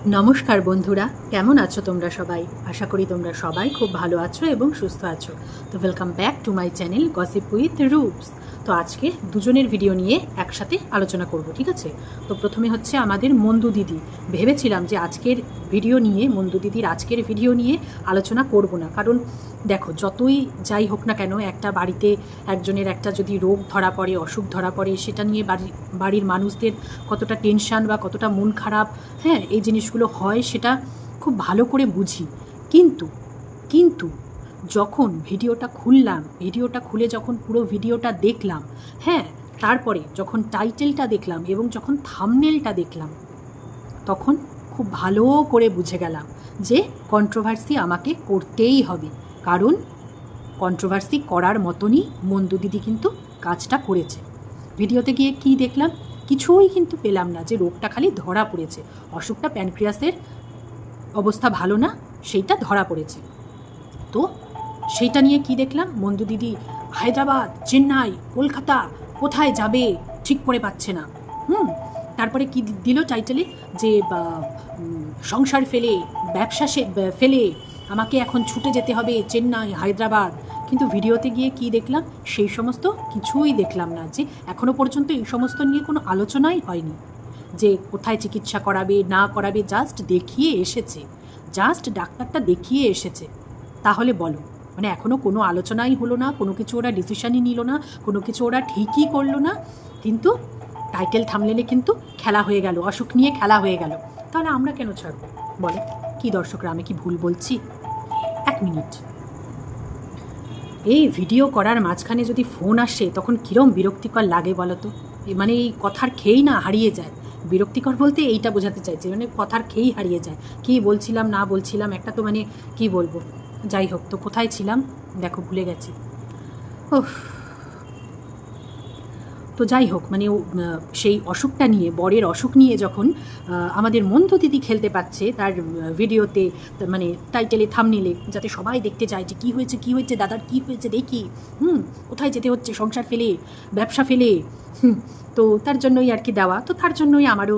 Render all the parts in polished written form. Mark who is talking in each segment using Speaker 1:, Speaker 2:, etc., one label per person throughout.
Speaker 1: নমস্কার বন্ধুরা, কেমন আছো তোমরা সবাই? আশা করি তোমরা সবাই খুব ভালো আছো এবং সুস্থ আছো। তো welcome back to my channel gossip with Roops. তো আজকে দুজনের ভিডিও নিয়ে একসাথে আলোচনা করব, ঠিক আছে? তো প্রথমে হচ্ছে আমাদের মন্দু দিদি। ভেবেছিলাম যে আজকের ভিডিও নিয়ে, মন্দু দিদির আজকের ভিডিও নিয়ে আলোচনা করব না, কারণ দেখো যতই যাই হোক না কেন, একটা বাড়িতে একজনের একটা যদি রোগ ধরা পড়ে, অসুখ ধরা পড়ে, সেটা নিয়ে বাড়ির মানুষদের কতটা টেনশান বা কতটা মন খারাপ, হ্যাঁ, এই জিনিসগুলো হয় সেটা খুব ভালো করে বুঝি। কিন্তু কিন্তু যখন ভিডিওটা খুলে যখন পুরো ভিডিওটা দেখলাম, হ্যাঁ, তারপরে যখন টাইটেলটা দেখলাম এবং যখন থাম্বনেলটা দেখলাম, তখন খুব ভালো করে বুঝে গেলাম যে কন্ট্রোভার্সি আমাকে করতেই হবে। কারণ কন্ট্রোভার্সি করার মতনই মন্দু দিদি কিন্তু কাজটা করেছে। ভিডিওতে গিয়ে কি দেখলাম? কিছুই কিন্তু পেলাম না যে রোগটা খালি ধরা পড়েছে, অসুখটা প্যানক্রিয়াসের অবস্থা ভালো না, সেইটা ধরা পড়েছে। তো সেইটা নিয়ে কি দেখলাম? মন্দু দিদি হায়দ্রাবাদ, চেন্নাই, কলকাতা কোথায় যাবে ঠিক করে পাচ্ছে না। তারপরে কি দিল টাইটেলে? যে সংসার ফেলে, ব্যবসা ফেলে আমাকে এখন ছুটে যেতে হবে চেন্নাই, হায়দ্রাবাদ। কিন্তু ভিডিওতে গিয়ে কি দেখলাম? সেই সমস্ত কিছুই দেখলাম না। যে এখনও পর্যন্ত এই সমস্ত নিয়ে কোনো আলোচনাই হয়নি যে কোথায় চিকিৎসা করাবে না করাবে, জাস্ট দেখিয়ে এসেছে, জাস্ট ডাক্তারটা দেখিয়ে এসেছে। তাহলে বলো, মানে এখনও কোনো আলোচনাই হলো না, কোনো কিছু ওরা ডিসিশনই নিল না, কোনো কিছু ওরা ঠিকই করলো না, কিন্তু টাইটেল থামলেনে কিন্তু খেলা হয়ে গেল, অসুখ নিয়ে খেলা হয়ে গেল। তাহলে আমরা কেন ছাড়বো বলে? কি দর্শকরা, আমি কি ভুল বলছি? এক মিনিট, এই ভিডিও করার মাঝখানে যদি ফোন আসে তখন কীরম বিরক্তিকর লাগে বলো তো? মানে এই কথার খেয়েই না হারিয়ে যায়। বিরক্তিকর বলতে এইটা বোঝাতে চাইছে, মানে কথার খেয়েই হারিয়ে যায়। কী বলছিলাম না বলছিলাম একটা, তো মানে কি বলবো, যাই হোক। তো কোথায় ছিলাম দেখো, ভুলে গেছি। ওহ, তো যাই হোক, মানে সেই অসুখটা নিয়ে, বরের অসুখ নিয়ে যখন আমাদের মন্দু দিদি খেলতে পাচ্ছে তার ভিডিওতে, মানে টাইটেলে থাম্বনেলে, যাতে সবাই দেখতে চায় যে কী হয়েছে দাদার, কী হয়েছে দেখি, কোথায় যেতে হচ্ছে সংসার ফেলে, ব্যবসা ফেলে, তো তার জন্যই আর কি দেওয়া, তো তার জন্যই আমারও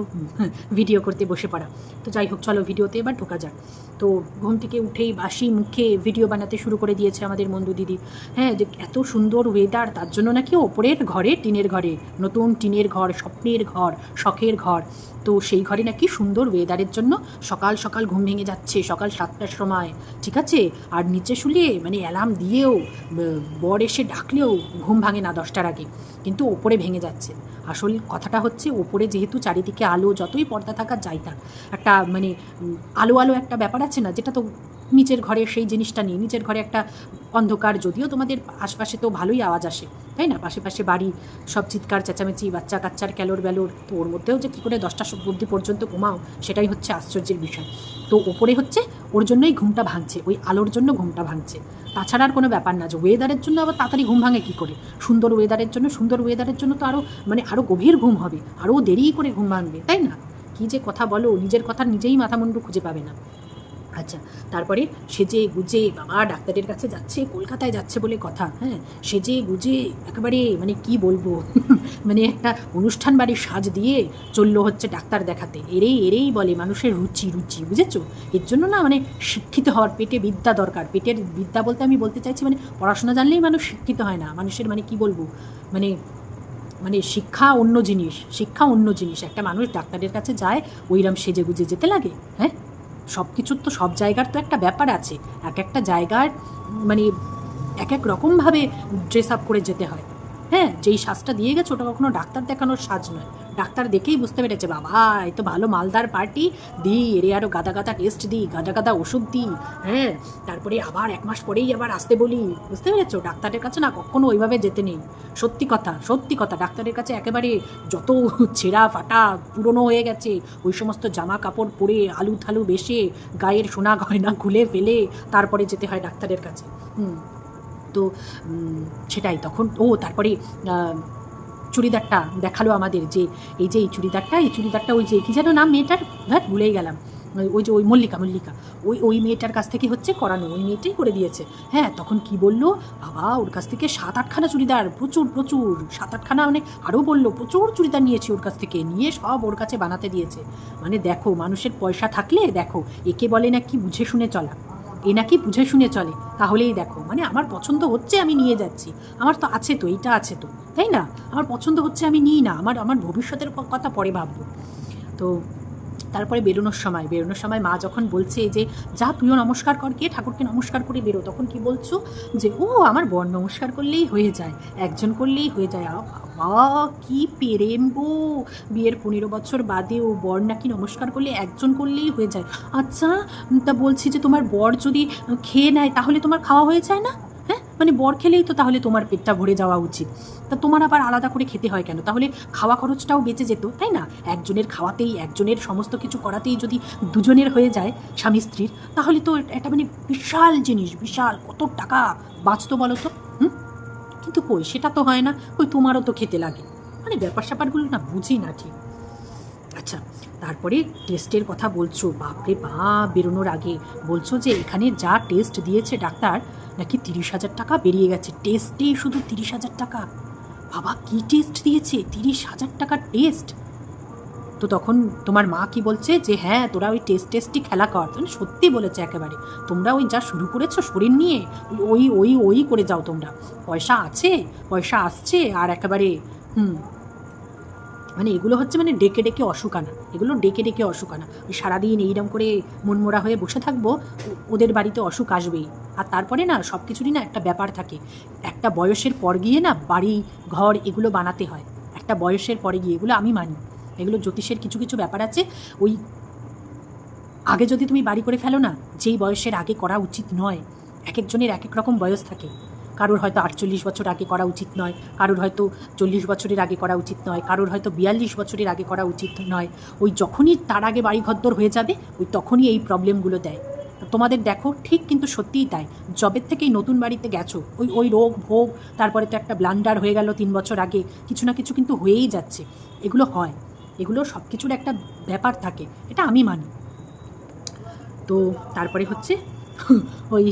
Speaker 1: ভিডিও করতে বসে পড়া। তো যাই হোক, চলো ভিডিওতে এবার ঢোকা যাক। তো ঘুম থেকে উঠেই বাসি মুখে ভিডিও বানাতে শুরু করে দিয়েছে আমাদের মন্দু দিদি। হ্যাঁ, যে এত সুন্দর ওয়েদার, তার জন্য নাকি ওপরের ঘরে, টিনের ঘরে, নতুন টিনের ঘর, স্বপ্নের ঘর, শখের ঘর, তো সেই ঘরে নাকি সুন্দর ওয়েদারের জন্য সকাল সকাল ঘুম ভেঙে যাচ্ছে, সকাল 7টার সময়, ঠিক আছে? আর নিচে শুলিয়ে মানে অ্যালার্ম দিয়েও, বর এসে ডাকলেও ঘুম ভাঙে না 10টার আগে, কিন্তু ওপরে ভেঙে যাচ্ছে। আসল কথাটা হচ্ছে, ওপরে যেহেতু চারিদিকে আলো, যতই পর্দা থাকা যাই থাক, একটা মানে আলো আলো একটা ব্যাপার আছে না, যেটা তো নিচের ঘরে সেই জিনিসটা নেই। নিচের ঘরে একটা অন্ধকার, যদিও তোমাদের আশপাশে তো ভালোই আওয়াজ আসে, তাই না? পাশে বাড়ি, সব চিৎকার চেঁচামেচি, বাচ্চা কাচ্চার ক্যালোর ব্যালোর, তো ওর মধ্যেও যে কী করে 10টা অবধি পর্যন্ত ঘুমাও, সেটাই হচ্ছে আশ্চর্যের বিষয়। তো ওপরে হচ্ছে ওর জন্যই ঘুমটা ভাঙছে, ওই আলোর জন্য ঘুমটা ভাঙছে, তাছাড়া আর কোনো ব্যাপার না। যে ওয়েদারের জন্য আবার তাড়াতাড়ি ঘুম ভাঙে কী করে? সুন্দর ওয়েদারের জন্য তো আরও গভীর ঘুম হবে, আরও দেরি করে ঘুম ভাঙবে, তাই না? কী যে কথা বলো, নিজের কথা নিজেই মাথা মুন্ডু খুঁজে পাবে না। আচ্ছা, তারপরে সেজে গুজে বাবা ডাক্তারের কাছে যাচ্ছে, কলকাতায় যাচ্ছে বলে কথা, হ্যাঁ, সেজে গুজে একেবারে মানে কি বলবো মানে একটা অনুষ্ঠান বাড়ির সাজ দিয়ে চললো হচ্ছে ডাক্তার দেখাতে। এরেই বলে মানুষের রুচি, বুঝেছো? এর জন্য না মানে শিক্ষিত হওয়ার, পেটে বিদ্যা দরকার। পেটের বিদ্যা বলতে আমি বলতে চাইছি মানে পড়াশোনা জানলেই মানুষ শিক্ষিত হয় না। মানুষের মানে কি বলবো, মানে মানে শিক্ষা অন্য জিনিস। একটা মানুষ ডাক্তারের কাছে যায় ওইরকম সেজে গুজে যেতে লাগে? হ্যাঁ, সব কিছুর তো, সব জায়গার তো একটা ব্যাপার আছে, এক একটা জায়গার মানে এক এক রকমভাবে ড্রেস আপ করে যেতে হয়। হ্যাঁ, যেই সাজটা দিয়ে গেছে ওটা কখনো ডাক্তার দেখানোর সাজ নয়। ডাক্তার দেখেই বুঝতে পেরেছে বাবা এই তো ভালো মালদার পার্টি, দিই এরে আরও গাদা টেস্ট দিই, গাদা ওষুধ দিই, হ্যাঁ, তারপরে আবার 1 মাস পরেই আবার আসতে বলি। বুঝতে পেরেছো? ডাক্তারের কাছে না কখনো ওইভাবে যেতে নেই। সত্যি কথা, ডাক্তারের কাছে একেবারে যত ছেঁড়া ফাটা পুরনো হয়ে গেছে ওই সমস্ত জামা কাপড় পরে, আলু থালু বেশে, গায়ের সোনা গয়না খুলে ফেলে তারপরে যেতে হয় ডাক্তারের কাছে। তো সেটাই তখন। তারপরে চুড়িদারটা দেখালো আমাদের, যে এই চুড়িদারটা ওই যে কী যেন নাম মেয়েটার, ভুলেই গেলাম, ওই যে ওই মল্লিকা ওই মেয়েটার কাছ থেকে হচ্ছে করানো, ওই মেয়েটাই করে দিয়েছে। হ্যাঁ, তখন কি বললো, বাবা ওর কাছ থেকে 7-8খানা চুড়িদার, প্রচুর 7-8খানা, মানে আরও বললো প্রচুর চুড়িদার নিয়েছি ওর কাছ থেকে, নিয়ে সব ওর কাছে বানাতে দিয়েছে। মানে দেখো, মানুষের পয়সা থাকলে দেখো, একে বলে না কি বুঝে শুনে চলা, এ নাকি বুঝে শুনে চলে। তাহলেই দেখো, মানে আমার পছন্দ হচ্ছে আমি নিয়ে যাচ্ছি, আমার তো আছে তো, এইটা আছে তো, তাই না? আমার পছন্দ হচ্ছে আমি নিই না, আমার ভবিষ্যতের কথা পরে ভাববো। তো তারপরে বেরোনোর সময় মা যখন বলছে যে যা তুইও নমস্কার কর, কে ঠাকুরকে নমস্কার করে বেরো, তখন কি বলছো যে ও আমার বর নমস্কার করলেই হয়ে যায়, একজন করলেই হয়ে যায়। বাবা কি পেরেম গো, বিয়ের 15 বছর বাদেও বর নাকি নমস্কার করলে একজন করলেই হয়ে যায়। আচ্ছা, তা বলছি যে তোমার বর যদি খেয়ে নেয় তাহলে তোমার খাওয়া হয়ে যায় না? হ্যাঁ, মানে বর খেলেই তো তাহলে তোমার পেটটা ভরে যাওয়া উচিত, তা তোমার আবার আলাদা করে খেতে হয় কেন? তাহলে খাওয়া খরচটাও বেঁচে যেত, তাই না? একজনের খাওয়াতেই, একজনের সমস্ত কিছু করাতেই যদি দুজনের হয়ে যায় স্বামী স্ত্রীর, তাহলে তো এটা মানে বিশাল জিনিস, বিশাল কত টাকা বাঁচতো বলো তো। কিন্তু কই, সেটা তো হয় না, কই তোমারও তো খেতে লাগে, মানে ব্যাপার স্যাপারগুলো না বুঝি না ঠিক। আচ্ছা, তারপরে টেস্টের কথা বলছো, বাপরে বাপ, বেরোনোর আগে বলছো যে এখানে যা টেস্ট দিয়েছে ডাক্তার, নাকি 30,000 টাকা বেরিয়ে গেছে, টেস্টেই শুধু 30,000 টাকা। বাবা কি টেস্ট দিয়েছে, 30,000 টাকার টেস্ট? তো তখন তোমার মা কি বলছে যে হ্যাঁ তোরা ওই টেস্টই খেলা কর। মানে সত্যি বলেছে একেবারে, তোমরা ওই যা শুরু করেছো শরীর নিয়ে, ওই ওই ওই করে যাও তোমরা, পয়সা আছে, পয়সা আসছে, আর একেবারে মানে এগুলো হচ্ছে মানে ডেকে ডেকে অসুখ আনা, এগুলো ডেকে ডেকে অসুখ আনা। ওই সারাদিন এইরকম করে মনমোড়া হয়ে বসে থাকবো, ওদের বাড়িতে অসুখ আসবেই। আর তারপরে না সব কিছুরই না একটা ব্যাপার থাকে, একটা বয়সের পর গিয়ে না বাড়ি ঘর এগুলো বানাতে হয়, একটা বয়সের পরে গিয়ে, এগুলো আমি মানি, এগুলো জ্যোতিষের কিছু কিছু ব্যাপার আছে। ওই আগে যদি তুমি বাড়ি করে ফেলো না, যেই বয়সের আগে করা উচিত নয়, এক একজনের এক এক রকম বয়স থাকে, কারোর হয়তো 48 বছর আগে করা উচিত নয়, কারোর হয়তো 40 বছরের আগে করা উচিত নয়, কারোর হয়তো 42 বছরের আগে করা উচিত নয়। ওই যখনই তার আগে বাড়ি ঘরদোর হয়ে যাবে, ওই তখনই এই প্রবলেমগুলো দেয়। তোমাদের দেখো ঠিক কিন্তু সত্যিই তাই, জবের থেকেই নতুন বাড়িতে গেছো, ওই ওই রোগ ভোগ, তারপরে তো একটা ব্লান্ডার হয়ে গেল 3 বছর আগে, কিছু না কিছু কিন্তু হয়েই যাচ্ছে, এগুলো হয়, এগুলো সব কিছুর একটা ব্যাপার থাকে, এটা আমি মানি। তো তারপরে হচ্ছে ওই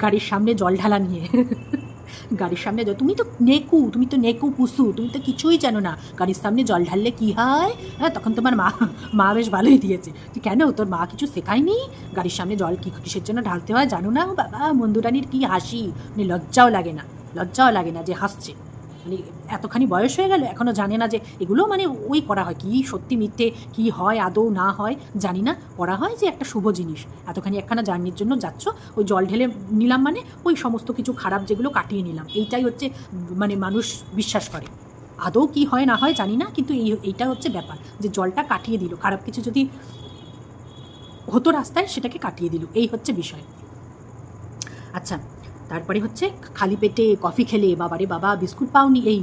Speaker 1: গাড়ির সামনে জল ঢালা নিয়ে গাড়ির সামনে তুমি তো নেকু পুসু, তুমি তো কিছুই জানো না, গাড়ির সামনে জল ঢাললে কি হয়। হ্যাঁ, তখন তোমার মা বেশ ভালোই দিয়েছে, কেন তোর মা কিছু শেখায়নি, গাড়ির সামনে জল কিসের জন্য ঢালতে হয় জানো না? বাবা, মন্দুরানির কি হাসি, মানে লজ্জাও লাগে না যে হাসছে, মানে এতখানি বয়স হয়ে গেল এখনও জানে না যে এগুলো মানে ওই করা হয়, কি সত্যি মিথ্যে কি হয় আদৌ না হয় জানি না, করা হয় যে একটা শুভ জিনিস, এতখানি একখানা জার্নির জন্য যাচ্ছ, ওই জল ঢেলে নিলাম মানে ওই সমস্ত কিছু খারাপ যেগুলো কাটিয়ে নিলাম, এইটাই হচ্ছে মানে মানুষ বিশ্বাস করে। আদৌ কি হয় না হয় জানি না, কিন্তু এইটা হচ্ছে ব্যাপার, যে জলটা কাটিয়ে দিল, খারাপ কিছু যদি হতো রাস্তায় সেটাকে কাটিয়ে দিল, এই হচ্ছে বিষয়। আচ্ছা, তারপরে হচ্ছে খালি পেটে কফি খেলে, বাবারে বাবা, বিস্কুট পাওনি, এই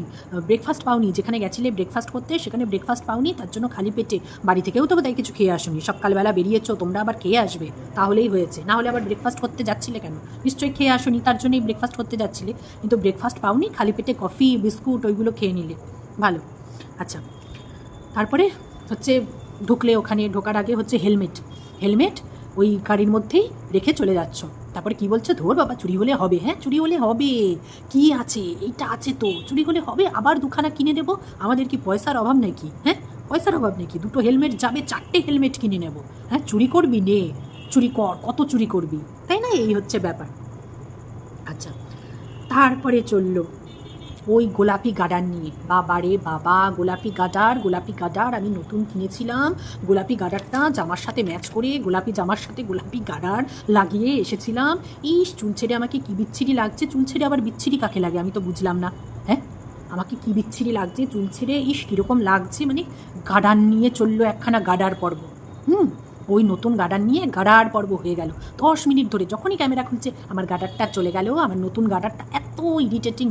Speaker 1: ব্রেকফাস্ট পাওনি, যেখানে গেছিলে ব্রেকফাস্ট করতে সেখানে ব্রেকফাস্ট পাওনি, তার জন্য খালি পেটে, বাড়ি থেকেও তো বোধহয় কিছু খেয়ে আসুনি, সকালবেলা বেরিয়েছো তোমরা, আবার খেয়ে আসবে তাহলেই হয়েছে, না হলে আবার ব্রেকফাস্ট করতে যাচ্ছিলে কেন? নিশ্চয়ই খেয়ে আসুনি, তার জন্যই ব্রেকফাস্ট করতে যাচ্ছিলে, কিন্তু ব্রেকফাস্ট পাওনি, খালি পেটে কফি বিস্কুট ওইগুলো খেয়ে নিলে, ভালো। আচ্ছা, তারপরে হচ্ছে ঢুকলে, ওখানে ঢোকার আগে হচ্ছে হেলমেট ওই গাড়ির মধ্যেই রেখে চলে যাচ্ছ। তারপরে কি বলছে, ধর বাবা চুরি হলে হবে, হ্যাঁ চুরি হলে হবে, কি আছে, এইটা আছে তো, চুরি হলে হবে, আবার 2খানা কিনে দেবো, আমাদের কি পয়সার অভাব নাকি? হ্যাঁ, পয়সার অভাব নাকি? 2টো হেলমেট যাবে, 4টে হেলমেট কিনে নেব। হ্যাঁ, চুরি করবি নে, চুরি কর, কত চুরি করবি, তাই না? এই হচ্ছে ব্যাপার। আচ্ছা, তারপরে চললো ওই গোলাপি গার্ডার নিয়ে, বাবারে বাবা, গোলাপি গার্ডার আমি নতুন কিনেছিলাম, গোলাপি গার্ডারটা জামার সাথে ম্যাচ করে, গোলাপি জামার সাথে গোলাপি গার্ডার লাগিয়ে এসেছিলাম। চুল ছেড়ে আমাকে কি বিচ্ছিরি লাগছে, চুল ছেড়ে আবার বিচ্ছিরি কাকে লাগে আমি তো বুঝলাম না। হ্যাঁ, আমাকে কি বিচ্ছিরি লাগছে চুল ছেড়ে, কীরকম লাগছে, মানে গার্ডার নিয়ে চললো একখানা গার্ডার পর্ব। ওই নতুন গার্ডার নিয়ে গার্ডার পর্ব হয়ে গেল 10 মিনিট ধরে, যখনই ক্যামেরা খুলছে আমার গার্ডারটা চলে গেল, আমার নতুন গার্ডারটা এত ইরিটেটিং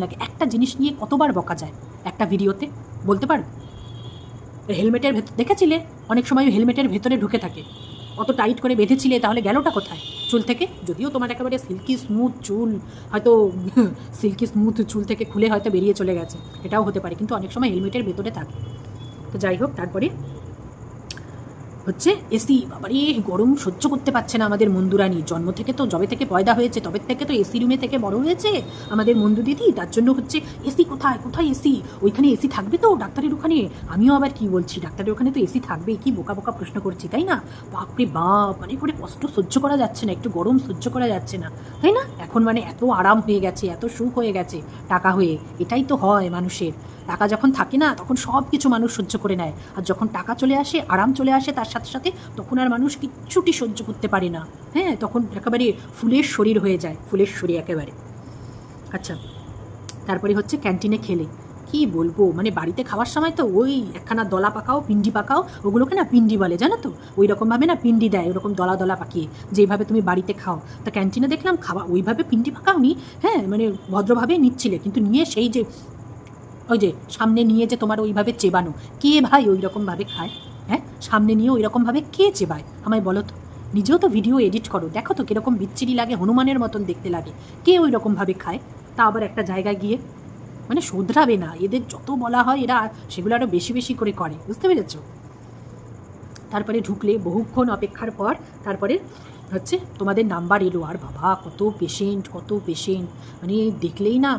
Speaker 1: লাগে, একটা জিনিস নিয়ে কতবার বকা যায় একটা ভিডিওতে, বলতে পারো? হেলমেটের ভেতর দেখেছিলে, অনেক সময় হেলমেটের ভেতরে ঢুকে থাকে, অত টাইট করে বেঁধেছিলে, তাহলে গেলোটা কোথায়? চুল থেকে, যদিও তোমার একেবারে সিল্কি স্মুথ চুল, হয়তো সিল্কি স্মুথ চুল থেকে খুলে হয়তো বেরিয়ে চলে গেছে, এটাও হতে পারে, কিন্তু অনেক সময় হেলমেটের ভেতরে থাকে। তো যাই হোক, তারপরে হচ্ছে এসি, বাবারে গরম সহ্য করতে পারছে না আমাদের মন্দুরানি। জন্ম থেকে তো, যবে থেকে পয়দা হয়েছে তবে থেকে তো এসি রুমে থেকে বড় হয়েছে আমাদের মন্দু দিদি। তার জন্য হচ্ছে এসি কোথায় কোথায় এসি, ওইখানে এসি থাকবে তো ডাক্তারের ওখানে। আমিও আবার কি বলছি, ডাক্তারের ওখানে তো এসি থাকবে, কি বোকা বোকা প্রশ্ন করছি তাই না? বাপরে বাপ, মানে করে কষ্ট সহ্য করা যাচ্ছে না, একটু গরম সহ্য করা যাচ্ছে না, তাই না? এখন মানে এত আরাম হয়ে গেছে, এত সুখ হয়ে গেছে টাকা হয়ে। এটাই তো হয় মানুষের, টাকা যখন থাকে না তখন সব কিছু মানুষ সহ্য করে নেয়, আর যখন টাকা চলে আসে, আরাম চলে আসে তার সাথে সাথে, তখন আর মানুষ কিচ্ছুটি সহ্য করতে পারে না। হ্যাঁ, তখন একেবারে ফুলের শরীর হয়ে যায়, ফুলের শরীর একেবারে। আচ্ছা, তারপরে হচ্ছে ক্যান্টিনে খেলে কি বলবো, মানে বাড়িতে খাওয়ার সময় তো ওই একখানা দলা পাকাও, পিন্ডি পাকাও, ওগুলোকে না পিন্ডি বলে জানো তো, ওই রকমভাবে না পিন্ডি দেয়, ওরকম দলা দলা পাকিয়ে যেভাবে তুমি বাড়িতে খাও। তা ক্যান্টিনে দেখলাম খাওয়া ওইভাবে পিন্ডি পাকাওনি, হ্যাঁ মানে ভদ্রভাবে নিচ্ছিলে, কিন্তু নিয়ে সেই যে ওই যে সামনে নিয়ে যে তোমার ওইভাবে চেবানো, কে ভাই ওই রকমভাবে খায়? হ্যাঁ, সামনে নিয়ে ওই রকমভাবে কে চেবায় আমায় বলো তো? নিজেও তো ভিডিও এডিট করো, দেখো তো কীরকম বিচ্ছিরি লাগে, হনুমানের মতন দেখতে লাগে। কে ওই রকমভাবে খায়? তা আবার একটা জায়গায় গিয়ে, মানে শোধরাবে না, এদের যত বলা হয় এরা সেগুলো আরও বেশি বেশি করে করে, বুঝতে পেরেছ? তারপরে ঢুকলে বহুক্ষণ অপেক্ষার পর তারপরে হচ্ছে তোমাদের নাম্বার এলো। আর বাবা কত পেশেন্ট, কত পেশেন্ট, মানে দেখলেই না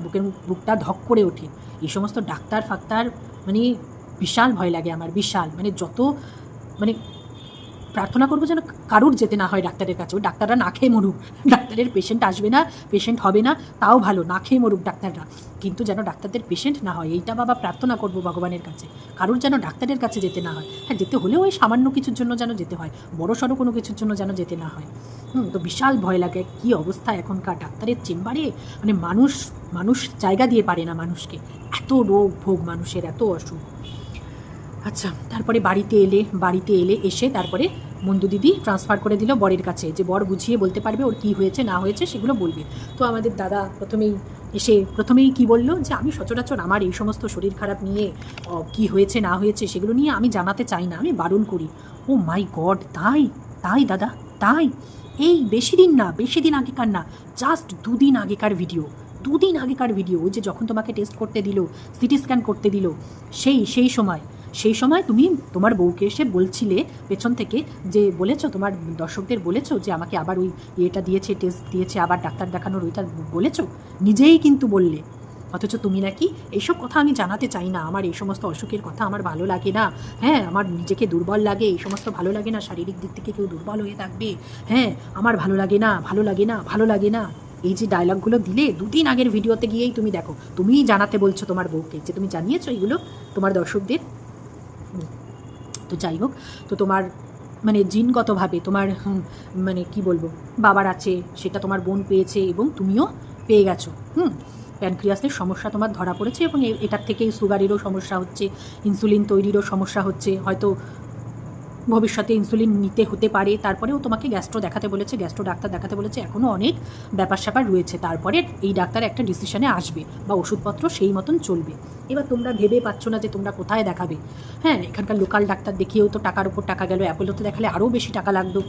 Speaker 1: বুকটা ধক করে ওঠে। এই সমস্ত ডাক্তার ফাক্তার মানে বিশাল ভয় লাগে আমার, বিশাল। মানে যত মানে প্রার্থনা করবো যেন কারুর যেতে না হয় ডাক্তারের কাছে, ডাক্তাররা না খেয়ে মরুক, ডাক্তারের পেশেন্ট আসবে না, পেশেন্ট হবে না, তাও ভালো, না খেয়ে মরুক ডাক্তাররা, কিন্তু যেন ডাক্তারদের পেশেন্ট না হয়, এইটা বাবা প্রার্থনা করবো ভগবানের কাছে। কারুর যেন ডাক্তারের কাছে যেতে না হয়। হ্যাঁ, যেতে হলেও ওই সামান্য কিছুর জন্য যেন যেতে হয়, বড় সড়ো কোনো কিছুর জন্য যেন যেতে না হয়। তো বিশাল ভয় লাগে। কি অবস্থা এখনকার ডাক্তারের চেম্বারে, মানে মানুষ জায়গা দিয়ে পারে না মানুষকে, এত রোগ ভোগ মানুষের, এত অসুখ। আচ্ছা, তারপরে বাড়িতে এলে এসে তারপরে মন্দু দিদি ট্রান্সফার করে দিল বরের কাছে, যে বর বুঝিয়ে বলতে পারবে ওর কী হয়েছে না হয়েছে সেগুলো বলবে। তো আমাদের দাদা প্রথমেই কি বলল, যে আমি সচরাচর আমার এই সমস্ত শরীর খারাপ নিয়ে কি হয়েছে না হয়েছে সেগুলো নিয়ে আমি জানাতে চাই না, আমি বারণ করি। ও মাই গড, তাই তাই দাদা, তাই? এই বেশি দিন আগেকার না, জাস্ট 2 দিন আগেকার ভিডিও, 2 দিন আগেকার ভিডিও। ওই যে যখন তোমাকে টেস্ট করতে দিল, সিটি স্ক্যান করতে দিল, সেই সময় তুমি তোমার বউকে এসে বলছিলে পেছন থেকে, যে বলেছো তোমার দর্শকদের বলেছো যে আমাকে আবার ওই ইয়েটা দিয়েছে, টেস্ট দিয়েছে, আবার ডাক্তার দেখানোর ওইটা বলেছো, নিজেই কিন্তু বললে। অথচ তুমি নাকি এইসব কথা আমি জানাতে চাই না, আমার এই সমস্ত অসুখের কথা আমার ভালো লাগে না, হ্যাঁ আমার নিজেকে দুর্বল লাগে, এই সমস্ত ভালো লাগে না, শারীরিক দিক থেকে কেউ দুর্বল হয়ে থাকবে, হ্যাঁ আমার ভালো লাগে না। এই যে ডায়লগগুলো দিলে 2 দিন আগের ভিডিওতে গিয়েই তুমি দেখো, তুমিই জানাতে বলছো তোমার বউকে যে তুমি জানিয়েছো এইগুলো তোমার দর্শকদের। তো যাই হোক, তো তোমার মানে জিনগতভাবে তোমার মানে কি বলবো, বাবার আছে, সেটা তোমার বোন পেয়েছে এবং তুমিও পেয়ে গেছো। প্যানক্রিয়াসের সমস্যা তোমার ধরা পড়েছে, এবং এটার থেকেই সুগারেরও সমস্যা হচ্ছে, ইনসুলিন তৈরিরও সমস্যা হচ্ছে, হয়তো ভবিষ্যতে ইনসুলিন নিতে হতে পারে। তারপরেও তোমাকে গ্যাস্ট্রো দেখাতে বলেছে, গ্যাস্ট্রো ডাক্তার দেখাতে বলেছে, এখনও অনেক ব্যাপার স্যাপার রয়েছে। তারপরে এই ডাক্তার একটা ডিসিশনে আসবে বা ওষুধপত্র সেই মতন চলবে। এবার তোমরা ভেবে পাচ্ছ না যে তোমরা কোথায় দেখাবে। হ্যাঁ, এখানকার লোকাল ডাক্তার দেখিয়েও তো টাকার উপর টাকা গেল, অ্যাপোলোতে দেখালে আরও বেশি টাকা লাগতো।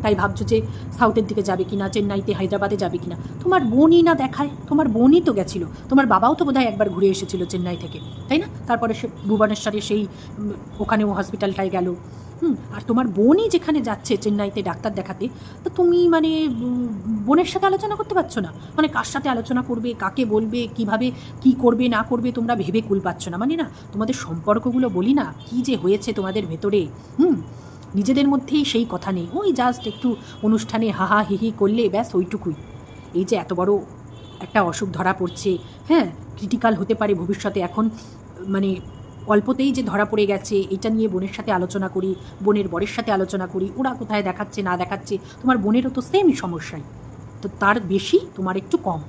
Speaker 1: তাই ভাবছো যে সাউথের দিকে যাবে কিনা, চেন্নাইতে হায়দ্রাবাদে যাবে কিনা। তোমার বোনই না দেখায়, তোমার বোনই তো গেছিলো, তোমার বাবাও তো বোধহয় একবার ঘুরে এসেছিল চেন্নাই থেকে, তাই না? তারপরে সে ভুবনেশ্বরে সেই ওখানেও হসপিটালটায় গেল। আর তোমার বোনই যেখানে যাচ্ছে চেন্নাইতে ডাক্তার দেখাতে, তো তুমি মানে বোনের সাথে আলোচনা করতে পারছো না? মানে কার সাথে আলোচনা করবে, কাকে বলবে, কিভাবে কি করবে না করবে তোমরা ভেবে কুল পাচ্ছ না। মানে না, তোমাদের সম্পর্কগুলো বলি না কি যে হয়েছে তোমাদের ভেতরে, নিজেদের মধ্যেই সেই কথা নেই, ওই জাস্ট একটু অনুষ্ঠানে হাহা হিহি করলে ব্যাস ওইটুকুই। এই যে এত বড় একটা অসুখ ধরা পড়ছে, হ্যাঁ ক্রিটিক্যাল হতে পারে ভবিষ্যতে, এখন মানে অল্পতেই যে ধরা পড়ে গেছে, এটা নিয়ে বোনের সাথে আলোচনা করি, বোনের বরের সাথে আলোচনা করি, ওরা কোথায় দেখাচ্ছে না দেখাচ্ছে, তোমার বোনেরও তো সেমই সমস্যাই, তো তার বেশি তোমার একটু কম,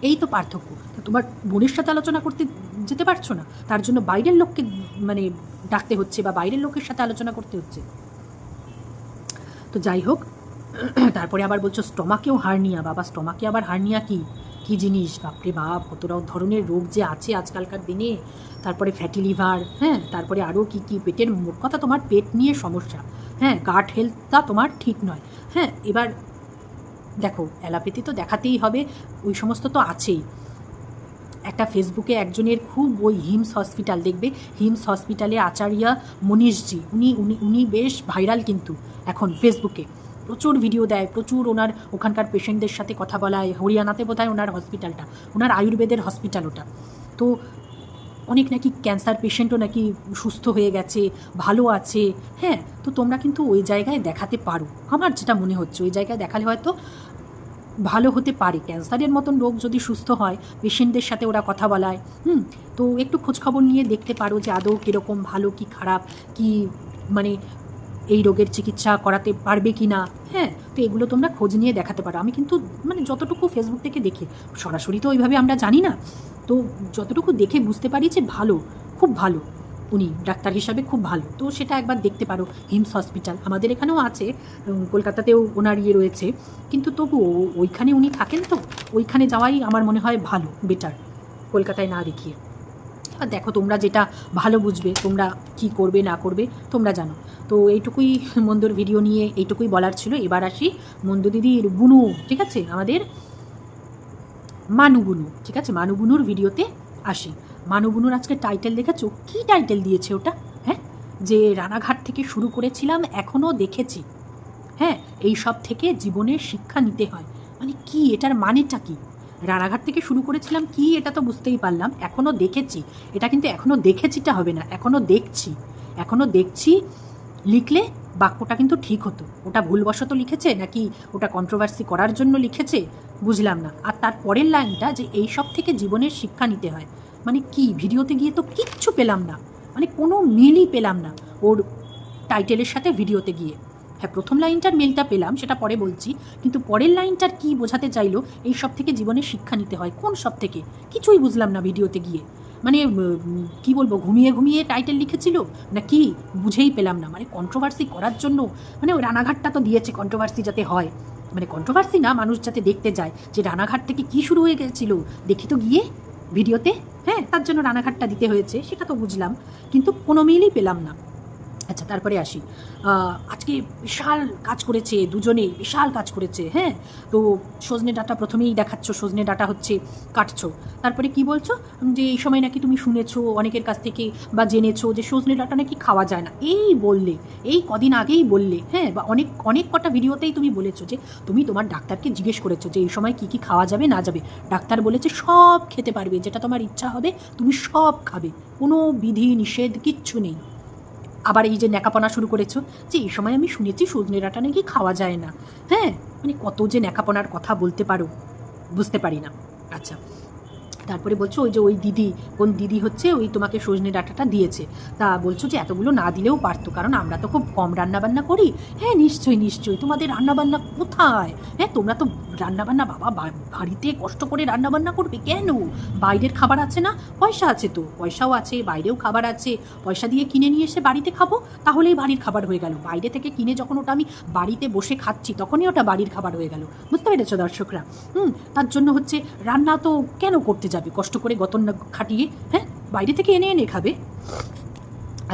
Speaker 1: এই তো পার্থক্য। তো তোমার বোনের সাথে আলোচনা করতে যেতে পারছো না, তার জন্য বাইরের লোককে মানে ডাকতে হচ্ছে বা বাইরের লোকের সাথে আলোচনা করতে হচ্ছে। তো যাই হোক, তারপরে আবার বলছো স্টমাকেও হার্নিয়া। বাবা, স্টমাকে আবার হার্নিয়া কি জিনিস? বাপরে বাপ, কত ধরনের রোগ যে আছে আজকালকার দিনে। তারপরে ফ্যাটি লিভার, হ্যাঁ তারপরে আরও কি পেটের, মোট কথা তোমার পেট নিয়ে সমস্যা, হ্যাঁ গাট হেলথটা তোমার ঠিক নয়। হ্যাঁ, এবার দেখো অ্যালোপ্যাথি তো দেখাতেই হবে, ওই সমস্ত তো আছেই। একটা ফেসবুকে একজনের খুব ওই হিমস হসপিটাল, দেখবে হিমস হসপিটালে আচার্যা মনীষজি, উনি উনি উনি বেশ ভাইরাল কিন্তু এখন ফেসবুকে, প্রচুর ভিডিও দেয়, প্রচুর ওনার ওখানকার পেশেন্টদের সাথে কথা বলায়। হরিয়ানাতে বোধহয় ওনার হসপিটালটা, ওনার আয়ুর্বেদের হসপিটাল ওটা। তো অনেক নাকি ক্যান্সার পেশেন্টও নাকি সুস্থ হয়ে গেছে, ভালো আছে। হ্যাঁ, তো তোমরা কিন্তু ওই জায়গায় দেখাতে পারো, আমার যেটা মনে হচ্ছে ওই জায়গায় দেখালে হয়তো ভালো হতে পারে। ক্যান্সারের মতন রোগ যদি সুস্থ হয়, পেশেন্টদের সাথে ওরা কথা বলায়, তো একটু খোঁজখবর নিয়ে দেখতে পারো যে আদৌ কীরকম, ভালো কি খারাপ, কি মানে এই রোগের চিকিৎসা করাতে পারবে কি না। হ্যাঁ, তো এগুলো তোমরা খোঁজ নিয়ে দেখাতে পারো। আমি কিন্তু মানে যতটুকু ফেসবুক থেকে দেখি, সরাসরি তো ওইভাবে আমরা জানি না, তো যতটুকু দেখে বুঝতে পারি যে ভালো, খুব ভালো, উনি ডাক্তার হিসাবে খুব ভালো। তো সেটা একবার দেখতে পারো। হিমস হসপিটাল আমাদের এখানেও আছে, কলকাতাতেও ওনার ইয়ে রয়েছে, কিন্তু তবু ওইখানে উনি থাকেন, তো ওইখানে যাওয়াই আমার মনে হয় ভালো, বেটার, কলকাতায় না দেখিয়ে। আর দেখো তোমরা যেটা ভালো বুঝবে, তোমরা কি করবে না করবে তোমরা জানো। তো এইটুকুই মন্দুর ভিডিও নিয়ে এইটুকুই বলার ছিল। এবার আসি মন্দু দিদির বুনু, ঠিক আছে, আমাদের মানু বুনু, ঠিক আছে, মানু বুনুর ভিডিওতে আসি। মানু বুনুর আজকে টাইটেল দেখেছো, কি টাইটেল দিয়েছে ওটা? হ্যাঁ, যে রানাঘাট থেকে শুরু করেছিলাম এখনও দেখেছি। হ্যাঁ, এই সব থেকে জীবনের শিক্ষা নিতে হয়, মানে কি, এটার মানেটা কি? রানাঘাট থেকে শুরু করেছিলাম কি, এটা তো বুঝতেই পারলাম। এখনও দেখেছি, এটা কিন্তু এখনও দেখেছিটা হবে না, এখনও দেখছি। এখনও দেখছি লিখলে বাক্যটা কিন্তু ঠিক হতো। ওটা ভুলবশত লিখেছে নাকি ওটা কন্ট্রোভার্সি করার জন্য লিখেছে বুঝলাম না। আর তার পরের লাইনটা যে এই সব থেকে জীবনের শিক্ষা নিতে হয়, মানে কি? ভিডিওতে গিয়ে তো কিচ্ছু পেলাম না, মানে কোনো মিলই পেলাম না ওর টাইটেলের সাথে ভিডিওতে গিয়ে। হ্যাঁ, প্রথম লাইনটার মিলটা পেলাম, সেটা পরে বলছি, কিন্তু পরের লাইনটার কি বোঝাতে চাইলো, এই সব থেকে জীবনের শিক্ষা নিতে হয়, কোন সব থেকে? কিছুই বুঝলাম না ভিডিওতে গিয়ে। মানে কি বলবো, ঘুমিয়ে ঘুমিয়ে টাইটেল লিখেছিল না কি, বুঝেই পেলাম না। মানে কন্ট্রোভার্সি করার জন্য, মানে ওই রানাঘাটটা তো দিয়েছে কন্ট্রোভার্সি যাতে হয়, মানে কন্ট্রোভার্সি না, মানুষ যাতে দেখতে যায় যে রানাঘাট থেকে কি শুরু হয়ে গেছিল, দেখি তো গিয়ে ভিডিওতে। হ্যাঁ, তার জন্য রানাঘাটটা দিতে হয়েছে, সেটা তো বুঝলাম, কিন্তু কোনো মিলই পেলাম না। আচ্ছা, তারপরে আসি। আজকে বিশাল কাজ করেছে দুজনেই, বিশাল কাজ করেছে। হ্যাঁ, তো সজনে ডাঁটা প্রথমেই দেখাচ্ছ, সজনে ডাঁটা হচ্ছে কাটছো, তারপরে কি বলছো যে এই সময় নাকি তুমি শুনেছো অনেকের কাছ থেকে বা জেনেছো যে সজনে ডাঁটা নাকি খাওয়া যায় না, এই বললে, এই কদিন আগেই বললে। হ্যাঁ, বা অনেক অনেক কটা ভিডিওতেই তুমি বলেছো যে তুমি তোমার ডাক্তারকে জিজ্ঞেস করেছো যে এই সময় কি কি খাওয়া যাবে না যাবে, ডাক্তার বলেছে সব খেতে পারবে, যেটা তোমার ইচ্ছা হবে তুমি সব খাবে, কোনো বিধি নিষেধ কিচ্ছু নেই। আবার এই যে ন্যাকাপনা শুরু করেছো যে এই সময় আমি শুনেছি সজনে ডাঁটা নাকি খাওয়া যায় না। হ্যাঁ, মানে কত যে ন্যাকাপনার কথা বলতে পারো বুঝতে পারি না। আচ্ছা, তারপরে বলছো ওই যে ওই দিদি, কোন দিদি হচ্ছে ওই তোমাকে সজনে ডাঁটাটা দিয়েছে, তা বলছো যে এতগুলো না দিলেও পারতো, কারণ আমরা তো খুব কম রান্নাবান্না করি। হ্যাঁ, নিশ্চয়ই নিশ্চয়ই, তোমাদের রান্নাবান্না কোথায়? হ্যাঁ, তোমরা তো রান্নাবান্না, বাবা বাড়িতে কষ্ট করে রান্নাবান্না করবে কেন? বাইরের খাবার আছে না, পয়সা আছে তো, পয়সাও আছে, বাইরেও খাবার আছে, পয়সা দিয়ে কিনে নিয়ে এসে বাড়িতে খাবো, তাহলেই বাড়ির খাবার হয়ে গেল। বাইরে থেকে কিনে যখন ওটা আমি বাড়িতে বসে খাচ্ছি, তখনই ওটা বাড়ির খাবার হয়ে গেল। বুঝতে পেরেছো দর্শকরা? তার জন্য হচ্ছে রান্না তো কেন করতে যাবে কষ্ট করে গতন খাটিয়ে? হ্যাঁ, বাইরে থেকে এনে এনে খাবে।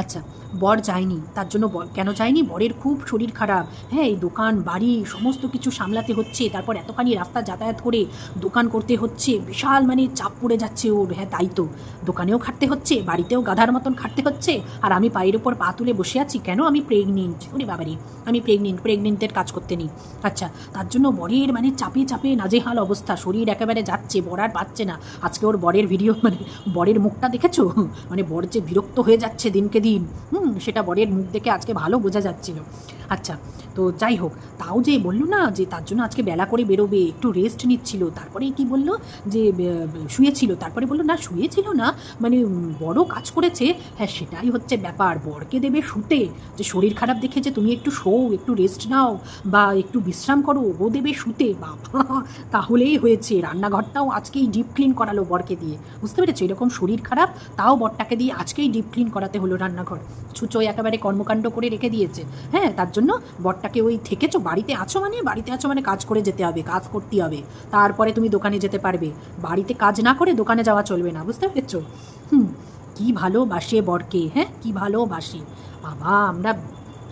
Speaker 1: আচ্ছা, বর যায়নি, তার জন্য বর কেন যায়নি? বরের খুব শরীর খারাপ। হ্যাঁ, এই দোকান বাড়ি সমস্ত কিছু সামলাতে হচ্ছে, তারপর এতখানি রাস্তা যাতায়াত করে দোকান করতে হচ্ছে, বিশাল মানে চাপ পড়ে যাচ্ছে ওর। হ্যাঁ, তাই তো, দোকানেও খাটতে হচ্ছে, বাড়িতেও গাধার মতন খাটতে হচ্ছে, আর আমি পায়ের ওপর পা তুলে বসে আছি কেন? আমি প্রেগনেন্ট। ওরে বাবারে, আমি প্রেগনেন্টের কাজ করতে নেই। আচ্ছা, তার জন্য বরের মানে চাপে চাপে নাজেহাল অবস্থা, শরীর একেবারে যাচ্ছে, বর আর পাচ্ছে না। আজকে ওর বরের ভিডিও, মানে বরের মুখটা দেখেছো? মানে বর যে বিরক্ত হয়ে যাচ্ছে দিনকে দিন, সেটা বরের মুখ দেখে আজকে ভালো বোঝা যাচ্ছিল। আচ্ছা, তো যাই হোক, তাও যে বললো না যে তার জন্য আজকে বেলা করে বেরোবে, একটু রেস্ট নিচ্ছিল, তারপরে কি বললো যে শুয়েছিল, তারপরে বললো না শুয়েছিল না, মানে বড় কাজ করেছে। হ্যাঁ, সেটাই হচ্ছে ব্যাপার, বরকে দেবে শুতে, যে শরীর খারাপ দেখে যে তুমি একটু শোও, একটু রেস্ট নাও বা একটু বিশ্রাম করো, ও দেবে শুতে। বাবা, তাহলেই হয়েছে। রান্নাঘরটাও আজকেই ডিপ ক্লিন করালো বরকে দিয়ে, বুঝতে পেরেছো? এরকম শরীর খারাপ, তাও বরটাকে দিয়ে আজকেই ডিপ ক্লিন করাতে হলো রান্নাঘর। ছুঁচোয় একেবারে কর্মকাণ্ড করে রেখে দিয়েছে। হ্যাঁ, তার জন্য বরটাকে ওই থেকেছো, বাড়িতে আছো মানে কাজ করে যেতে হবে, কাজ করতে হবে, তারপরে তুমি দোকানে যেতে পারবে। বাড়িতে কাজ না করে দোকানে যাওয়া চলবে না, বুঝতে পেরেছো? কি ভালোবাসে বরকে, হ্যাঁ, কি ভালোবাসে বাবা। আমরা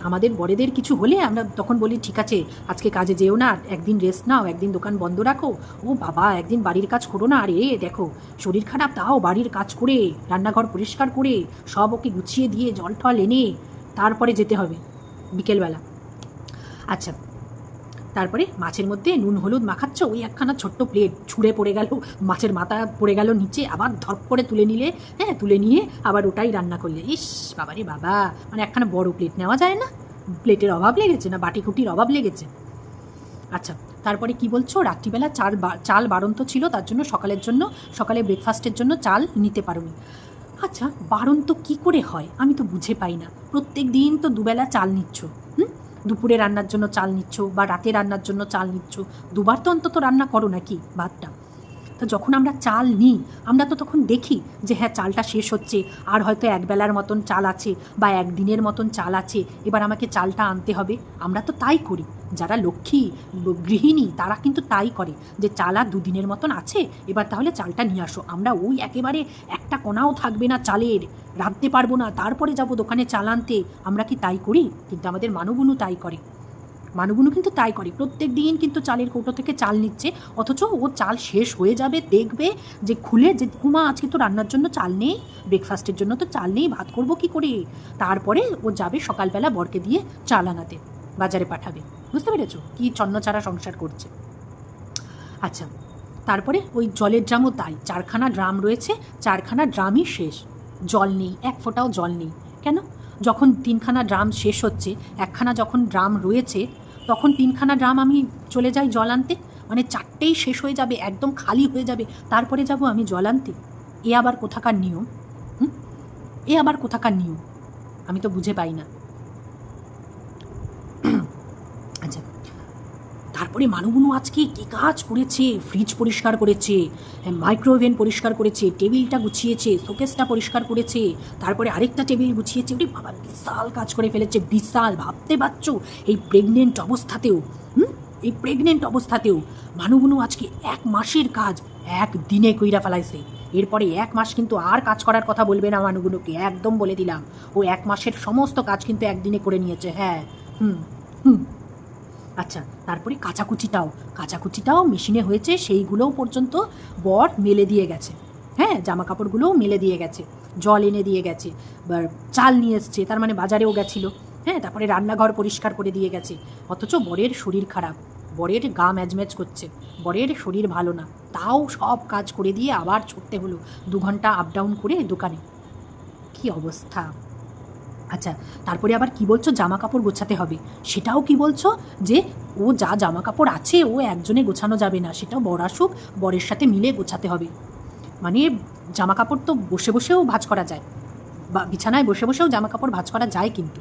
Speaker 1: আমাদের বড়দের কিছু হলে আমরা তখন বলি ঠিক আছে আজকে কাজে যেও না, একদিন রেস্ট নাও, একদিন দোকান বন্ধ রাখো, ও বাবা একদিন বাড়ির কাজ করো না, আরে দেখো শরীর খারাপ তাও বাড়ির কাজ করে রান্নাঘর পরিষ্কার করে সব ওকে গুছিয়ে দিয়ে জল টল এনে তারপরে যেতে হবে বিকেলবেলা। আচ্ছা, তারপরে মাছের মধ্যে নুন হলুদ মাখাচ্ছ, ওই একখানা ছোট্ট প্লেট ছুঁড়ে পড়ে গেল, মাছের মাথা পড়ে গেল নিচে, আবার ধপ করে তুলে নিলে, হ্যাঁ তুলে নিয়ে আবার ওটাই রান্না করলে। ইস বাবারে বাবা, মানে একখানা বড় প্লেট নেওয়া যায় না? প্লেটের অভাব লেগেছে না বাটি খুঁটির অভাব লেগেছে? আচ্ছা, তারপরে কি বলছো, রাত্রিবেলা চাল বাড়ন্ত ছিল, তার জন্য সকালে ব্রেকফাস্টের জন্য চাল নিতে পারোনি। আচ্ছা, বাড়ন্ত কি করে হয় আমি তো বুঝে পাই না। প্রত্যেক দিন তো দুবেলা চাল নিচ্ছ, দুপুরে রান্নার জন্য চাল নিচ্ছ বা রাতে রান্নার জন্য চাল নিচ্ছ, দুবার তো অন্তত রান্না করো নাকি ভাতটা। তো যখন আমরা চাল নিই আমরা তো তখন দেখি যে হ্যাঁ চালটা শেষ হচ্ছে, আর হয়তো একবেলার মতন চাল আছে বা একদিনের মতন চাল আছে, এবার আমাকে চালটা আনতে হবে। আমরা তো তাই করি, যারা লক্ষ্মী গৃহিণী তারা কিন্তু তাই করে, যে চাল আর দুদিনের মতন আছে, এবার তাহলে চালটা নিয়ে আসো। আমরা ওই একেবারে একটা কোনাও থাকবে না চালের, রাঁধতে পারবো না তারপরে যাব দোকানে চাল আনতে, আমরা কি তাই করি? কিন্তু আমাদের মানুগুনু তাই করে, কিন্তু তাই করে, প্রত্যেক দিন কিন্তু চালের কৌটো থেকে চাল নিচ্ছে, অথচ ও চাল শেষ হয়ে যাবে দেখবে যে খুলে যে উমা আজকে তো রান্নার জন্য চাল নেই, ব্রেকফাস্টের জন্য তো চাল নেই, ভাত করবো কি করে। তারপরে ও যাবে সকালবেলা বরকে দিয়ে চাল আনাতে, বাজারে পাঠাবে। বুঝতে পেরেছো কি ছন্নছাড়া সংসার করছে? আচ্ছা, তারপরে ওই জলের ড্রামও তাই, 4খানা ড্রাম রয়েছে, 4খানা ড্রামই শেষ, জল নেই, এক ফোঁটাও জল নেই। কেন? যখন 3খানা ড্রাম শেষ হচ্ছে, একখানা যখন ড্রাম রয়েছে, তখন 3খানা ড্রাম আমি চলে যাই জল আনতে, মানে 4টেই শেষ হয়ে যাবে, একদম খালি হয়ে যাবে, তারপরে যাব আমি জল আনতে। এ আবার কোথাকার নিয়ম? এ আবার কোথাকার নিয়ম আমি তো বুঝে পাই না। আচ্ছা, তারপরে মানুগুনু আজকে কী কাজ করেছে, ফ্রিজ পরিষ্কার করেছে, মাইক্রোওভেন পরিষ্কার করেছে, টেবিলটা গুছিয়েছে, শোকেসটা পরিষ্কার করেছে, তারপরে আরেকটা টেবিল গুছিয়েছে। ওরে বাবা, বিশাল কাজ করে ফেলেছে, বিশাল। ভাবতে পারছো এই প্রেগনেন্ট অবস্থাতেও মানুগুনু আজকে 1 মাসের কাজ 1 দিনে কইরা ফেলাইছে। এরপরে 1 মাস কিন্তু আর কাজ করার কথা বলবে না মানুগুনুকে, একদম বলে দিলাম। ও 1 মাসের সমস্ত কাজ কিন্তু একদিনে করে নিয়েছে। হ্যাঁ, আচ্ছা, তারপরে কাচাকুচিটাও মেশিনে হয়েছে, সেইগুলোও পর্যন্ত বর মেলে দিয়ে গেছে। হ্যাঁ, জামা কাপড়গুলোও মেলে দিয়ে গেছে, জল এনে দিয়ে গেছে, চাল নিয়ে এসছে, তার মানে বাজারেও গেছিলো। হ্যাঁ, তারপরে রান্নাঘর পরিষ্কার করে দিয়ে গেছে। অথচ বরের শরীর খারাপ, বরের গা ম্যাজম্যাজ করছে, বরের শরীর ভালো না, তাও সব কাজ করে দিয়ে আবার ছুটতে হলো 2 ঘন্টা আপ ডাউন করে দোকানে। কি অবস্থা! আচ্ছা, তারপরে আবার কি বলছো জামা কাপড় গোছাতে হবে, সেটাও কি বলছো যে ও যা জামা কাপড় আছে ও একজনে গোছানো যাবে না, সেটাও বর আসুক, বরের সাথে মিলে গোছাতে হবে। মানে জামা কাপড় তো বসে বসেও ভাঁজ করা যায়, বা বিছানায় বসে বসেও জামা কাপড় ভাঁজ করা যায়, কিন্তু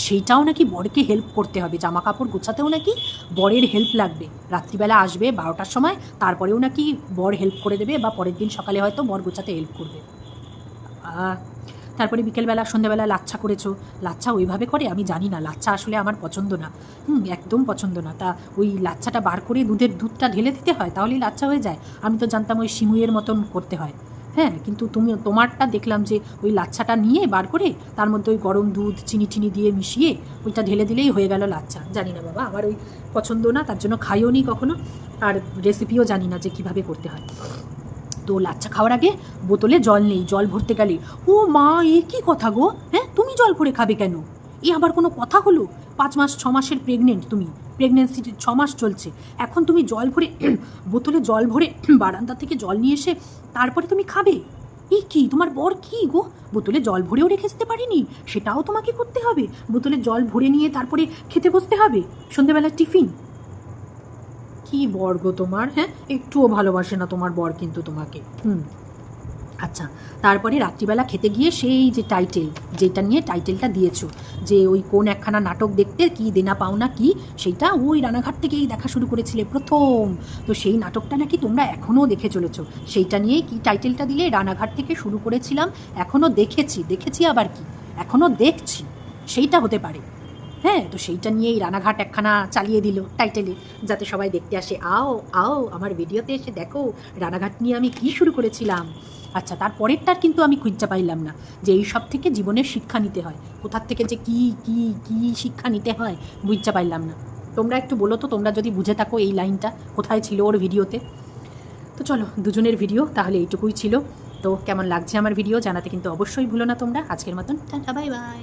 Speaker 1: সেইটাও নাকি বরকে হেল্প করতে হবে, জামা কাপড় গোছাতেও নাকি বরের হেল্প লাগবে। রাত্রিবেলা আসবে 12টার সময়, তারপরেও নাকি বর হেল্প করে দেবে, বা পরের দিন সকালে হয়তো বর গোছাতে হেল্প করবে। তারপরে বিকেলবেলা সন্ধ্যাবেলা লাচ্ছা করেছো। লাচ্ছা ওইভাবে করে আমি জানি না, লাচ্ছা আসলে আমার পছন্দ না, একদম পছন্দ না। তা ওই লাচ্ছাটা বার করে দুধটা ঢেলে দিতে হয়, তাহলেই লাচ্ছা হয়ে যায়? আমি তো জানতাম ওই সিমুইয়ের মতন করতে হয়। হ্যাঁ, কিন্তু তোমারটা দেখলাম যে ওই লাচ্ছাটা নিয়ে বার করে তার মধ্যে ওই গরম দুধ চিনি দিয়ে মিশিয়ে ওইটা ঢেলে দিলেই হয়ে গেল লাচ্ছা। জানি না বাবা, আমার ওই পছন্দ না, তার জন্য খাইও নি কখনো, আর রেসিপিও জানি না যে কীভাবে করতে হয়। তো লাচ্ছা খাওয়ার আগে বোতলে জল নেই, জল ভরতে গেলে ও মা, এ কী কথা গো? হ্যাঁ, তুমি জল ভরে খাবে কেন? এ আবার কোনো কথা হলো? 5 মাস 6 মাসের প্রেগনেন্ট তুমি, প্রেগনেন্সিতে 6 মাস চলছে, এখন তুমি জল ভরে বোতলে জল ভরে বারান্দা থেকে জল নিয়ে এসে তারপরে তুমি খাবে? এই কি তোমার বর কি গো, বোতলে জল ভরেও রেখে যেতে পারেনি, সেটাও তোমাকে করতে হবে? বোতলে জল ভরে নিয়ে তারপরে খেতে বসতে হবে সন্ধেবেলার টিফিন? কি বর গো তোমার, হ্যাঁ, একটুও ভালোবাসে না তোমার বর কিন্তু তোমাকে। আচ্ছা, তারপরে রাত্রিবেলা খেতে গিয়ে সেই যে যেটা নিয়ে টাইটেলটা দিয়েছো, যে ওই কোন একখানা নাটক দেখতে কি দেনা পাওনা কি, সেইটা ওই রানাঘাট থেকেই দেখা শুরু করেছিলে প্রথম। তো সেই নাটকটা নাকি তোমরা এখনও দেখে চলেছো, সেইটা নিয়েই কি টাইটেলটা দিলে? রানাঘাট থেকে শুরু করেছিলাম, এখনও দেখেছি, আবার কি এখনও দেখছি, সেইটা হতে পারে? হ্যাঁ, তো সেইটা নিয়েই রানাঘাট একখানা চালিয়ে দিল টাইটেলে, যাতে সবাই দেখতে আসে, আও আও আমার ভিডিওতে এসে দেখো রানাঘাট নিয়ে আমি কী শুরু করেছিলাম। আচ্ছা, তারপরেরটার কিন্তু আমি খুঁজতে পাইলাম না, যে এই সব থেকে জীবনের শিক্ষা নিতে হয়, কোথার থেকে যে কী শিক্ষা নিতে হয় বুঝতে পারলাম না। তোমরা একটু বলো তো, তোমরা যদি বুঝে থাকো এই লাইনটা কোথায় ছিল ওর ভিডিওতে। তো চলো, দুজনের ভিডিও তাহলে এইটুকুই ছিল। তো কেমন লাগছে আমার ভিডিও জানাতে কিন্তু অবশ্যই ভুলো না তোমরা। আজকের মতন টাটা, বাই বাই।